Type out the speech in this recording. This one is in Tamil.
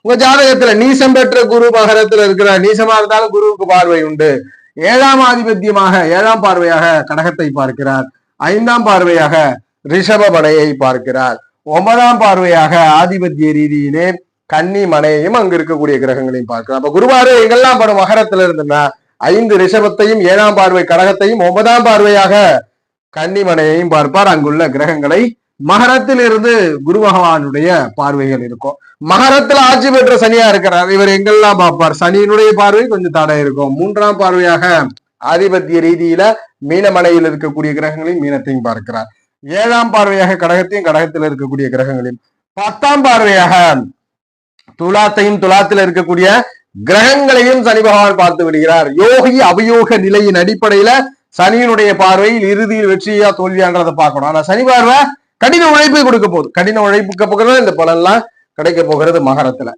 உங்க ஜாதகத்துல நீசம் பெற்ற குரு மகரத்துல இருக்கிற, நீசமா இருந்தாலும் குருவுக்கு பார்வை உண்டு. 7ஆம் ஆதிபத்தியமாக 7ஆம் பார்வையாக கடகத்தை பார்க்கிறார். 5ஆம் பார்வையாக ரிஷப மனையை பார்க்கிறார். 9ஆம் பார்வையாக ஆதிபத்திய ரீதியிலே கன்னி மனையையும் அங்கு இருக்கக்கூடிய கிரகங்களையும் பார்க்கிறார். அப்ப குருவாரு எங்கெல்லாம் படும் மகரத்துல இருந்துன்னா 5 ரிஷபத்தையும் 7ஆம் பார்வை கடகத்தையும் 9ஆம் பார்வையாக கன்னி மனையையும் பார்ப்பார். அங்குள்ள கிரகங்களை மகரத்தில் இருந்து குரு பகவானுடைய பார்வைகள் இருக்கும். மகரத்துல ஆட்சி பெற்ற சனியா இருக்கிறார். இவர் எங்கெல்லாம் பார்ப்பார்? சனியினுடைய பார்வை கொஞ்சம் தடை இருக்கும். 3ஆம் பார்வையாக ஆதிபத்திய ரீதியில மீனமனையில் இருக்கக்கூடிய கிரகங்களையும் மீனத்தையும் பார்க்கிறார். 7ஆம் பார்வையாக கடகத்தையும் கடகத்தில் இருக்கக்கூடிய கிரகங்களையும், 10ஆம் பார்வையாக துலாத்தையும் துலாத்தில் இருக்கக்கூடிய கிரகங்களையும் சனி பகவான் பார்த்து விடுகிறார். யோகி அபயோக நிலையின் அடிப்படையில சனியினுடைய பார்வையில் இறுதியில் வெற்றியா தோல்வியான்றதை பார்க்கணும். ஆனா சனி பார்வை கடின உழைப்பை கொடுக்க போகுது. கடின உழைப்புக்கு போகிறது இந்த பலன்லாம் கிடைக்க போகிறது மகரத்துல.